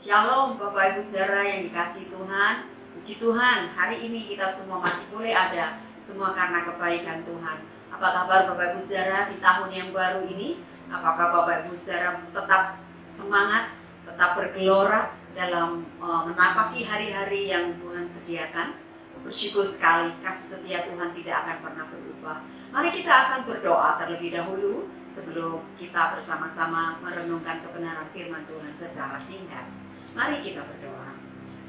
Shalom Bapak Ibu Saudara yang dikasihi Tuhan. Puji Tuhan, hari ini kita semua masih boleh ada, semua karena kebaikan Tuhan. Apa kabar Bapak Ibu Saudara di tahun yang baru ini? Apakah Bapak Ibu Saudara tetap semangat, tetap bergelora dalam menapaki hari-hari yang Tuhan sediakan? Bersyukur sekali, kasih setia Tuhan tidak akan pernah berubah. Mari kita akan berdoa terlebih dahulu sebelum kita bersama-sama merenungkan kebenaran firman Tuhan secara singkat. Mari kita berdoa.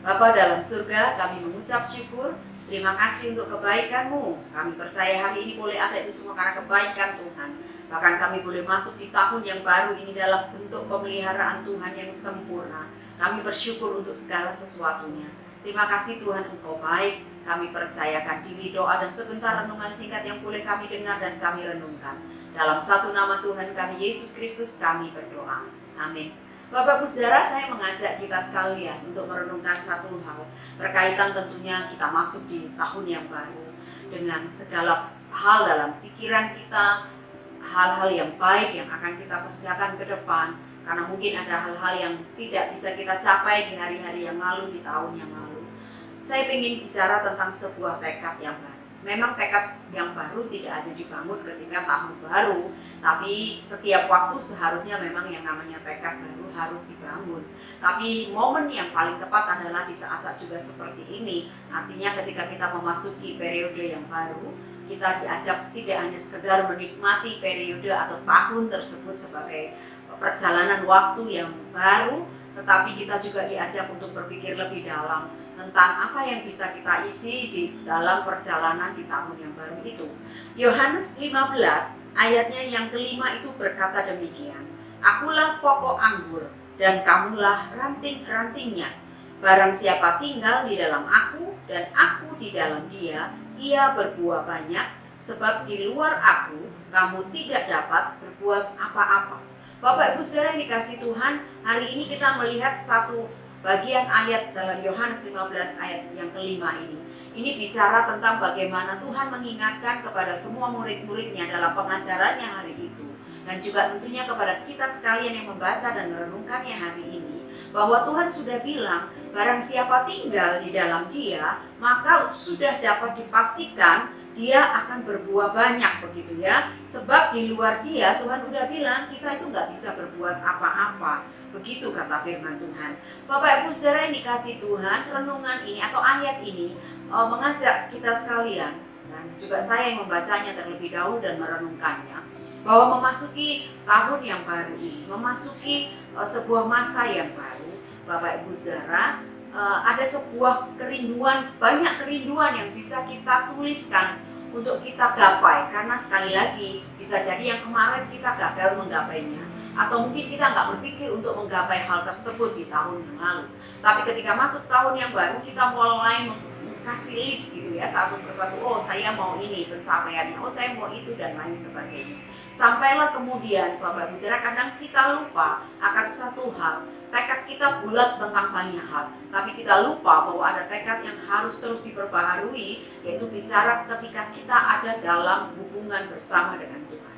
Bapa dalam surga, kami mengucap syukur, terima kasih untuk kebaikan-Mu. Kami percaya hari ini boleh ada itu semua karena kebaikan Tuhan. Bahkan kami boleh masuk di tahun yang baru ini dalam bentuk pemeliharaan Tuhan yang sempurna. Kami bersyukur untuk segala sesuatunya. Terima kasih Tuhan, Engkau baik. Kami percayakan diri, doa dan sebentar renungan singkat yang boleh kami dengar dan kami renungkan. Dalam satu nama Tuhan kami, Yesus Kristus, kami berdoa. Amin. Bapak Ibu Saudara, saya mengajak kita sekalian untuk merenungkan satu hal berkaitan tentunya kita masuk di tahun yang baru dengan segala hal dalam pikiran kita, hal-hal yang baik yang akan kita kerjakan ke depan, karena mungkin ada hal-hal yang tidak bisa kita capai di hari-hari yang lalu, di tahun yang lalu. Saya ingin bicara tentang sebuah tekad yang baru. Memang tekad yang baru tidak ada dibangun ketika tahun baru, tapi setiap waktu seharusnya memang yang namanya tekad baru harus dibangun. Tapi momen yang paling tepat adalah di saat-saat juga seperti ini. Artinya ketika kita memasuki periode yang baru, kita diajak tidak hanya sekedar menikmati periode atau tahun tersebut sebagai perjalanan waktu yang baru, tetapi kita juga diajak untuk berpikir lebih dalam tentang apa yang bisa kita isi di dalam perjalanan di tahun yang baru itu. Yohanes 15 ayatnya yang kelima itu berkata demikian, Akulah pokok anggur dan kamulah ranting-rantingnya. Barang siapa tinggal di dalam aku dan aku di dalam dia, ia berbuah banyak, sebab di luar aku kamu tidak dapat berbuat apa-apa. Bapak Ibu Saudara yang dikasihi Tuhan, hari ini kita melihat satu bagian ayat dalam Yohanes 15 ayat yang kelima ini. Ini bicara tentang bagaimana Tuhan mengingatkan kepada semua murid-muridnya dalam pengajarannya hari itu. Dan juga tentunya kepada kita sekalian yang membaca dan merenungkannya hari ini. Bahwa Tuhan sudah bilang, barang siapa tinggal di dalam dia, maka sudah dapat dipastikan dia akan berbuah banyak, begitu ya. Sebab di luar dia, Tuhan udah bilang, kita itu gak bisa berbuat apa-apa. Begitu kata firman Tuhan. Bapak Ibu Saudara yang dikasihi Tuhan, renungan ini atau ayat ini mengajak kita sekalian, dan juga saya yang membacanya terlebih dahulu dan merenungkannya, bahwa memasuki tahun yang baru ini, memasuki sebuah masa yang baru, Bapak Ibu Saudara, ada sebuah kerinduan, banyak kerinduan yang bisa kita tuliskan untuk kita gapai. Karena sekali lagi, bisa jadi yang kemarin kita gagal menggapainya, atau mungkin kita nggak berpikir untuk menggapai hal tersebut di tahun yang lalu. Tapi ketika masuk tahun yang baru, kita mulai kasih list gitu ya, satu persatu. Oh, saya mau ini pencapaiannya, oh saya mau itu dan lain sebagainya. Sampailah kemudian Bapak Ibu Saudara, kadang kita lupa akan satu hal. Tekad kita bulat tentang banyak hal, tapi kita lupa bahwa ada tekad yang harus terus diperbaharui, yaitu bicara ketika kita ada dalam hubungan bersama dengan Tuhan.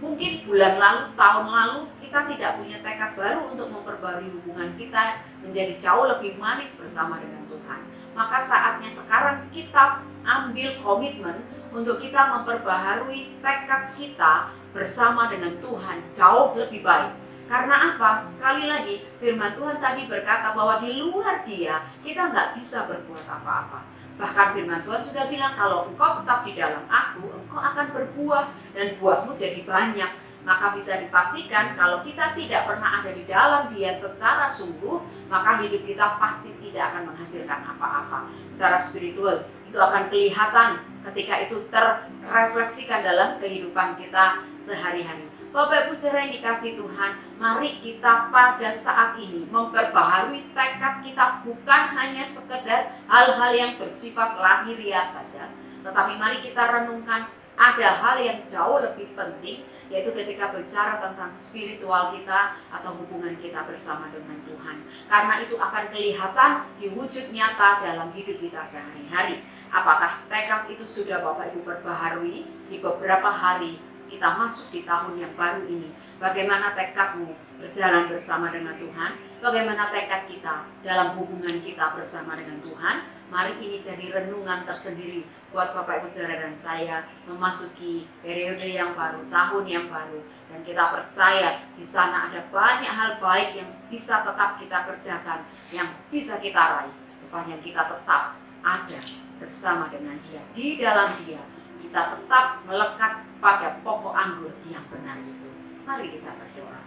Mungkin bulan lalu, tahun lalu, kita tidak punya tekad baru untuk memperbarui hubungan kita menjadi jauh lebih manis bersama dengan Tuhan. Maka saatnya sekarang kita ambil komitmen untuk kita memperbaharui tekad kita bersama dengan Tuhan jauh lebih baik. Karena apa? Sekali lagi firman Tuhan tadi berkata bahwa di luar dia kita nggak bisa berbuat apa-apa. Bahkan firman Tuhan sudah bilang kalau engkau tetap di dalam aku, engkau akan berbuah dan buahmu jadi banyak. Maka bisa dipastikan kalau kita tidak pernah ada di dalam dia secara sungguh, maka hidup kita pasti tidak akan menghasilkan apa-apa. Secara spiritual itu akan kelihatan ketika itu terrefleksikan dalam kehidupan kita sehari-hari. Bapak Ibu Saudara yang dikasihi Tuhan, mari kita pada saat ini memperbaharui tekad kita, bukan hanya sekedar hal-hal yang bersifat lahiriah saja, tetapi mari kita renungkan ada hal yang jauh lebih penting, yaitu ketika bicara tentang spiritual kita atau hubungan kita bersama dengan Tuhan. Karena itu akan kelihatan di wujud nyata dalam hidup kita sehari-hari. Apakah tekad itu sudah Bapak Ibu perbaharui di beberapa hari kita masuk di tahun yang baru ini. Bagaimana tekadmu berjalan bersama dengan Tuhan? Bagaimana tekad kita dalam hubungan kita bersama dengan Tuhan? Mari ini jadi renungan tersendiri buat Bapak Ibu Saudara dan saya memasuki periode yang baru, tahun yang baru. Dan kita percaya di sana ada banyak hal baik yang bisa tetap kita kerjakan, yang bisa kita raih sepanjang kita tetap ada bersama dengan Dia. Di dalam Dia kita tetap melekat pada pokok anggur yang benar itu. Mari kita berdoa.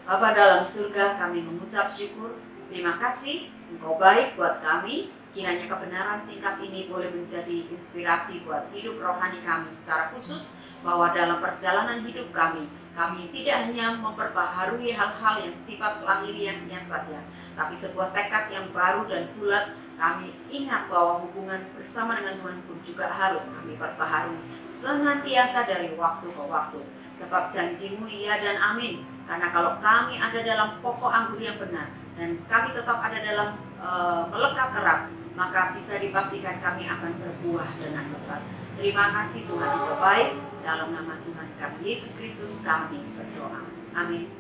Bapa dalam surga, kami mengucap syukur. Terima kasih, Engkau baik buat kami. Kiranya kebenaran singkat ini boleh menjadi inspirasi buat hidup rohani kami secara khusus, bahwa dalam perjalanan hidup kami tidak hanya memperbaharui hal-hal yang sifat lahiriahnya saja, tapi sebuah tekad yang baru dan bulat. Kami ingat bahwa hubungan bersama dengan Tuhan pun juga harus kami perbaharui senantiasa dari waktu ke waktu. Sebab janji-Mu iya dan amin. Karena kalau kami ada dalam pokok anggur yang benar dan kami tetap ada dalam melekat erat, maka bisa dipastikan kami akan berbuah dengan lebat. Terima kasih Tuhan, Engkau baik. Dalam nama Tuhan kami Yesus Kristus kami berdoa. Amin.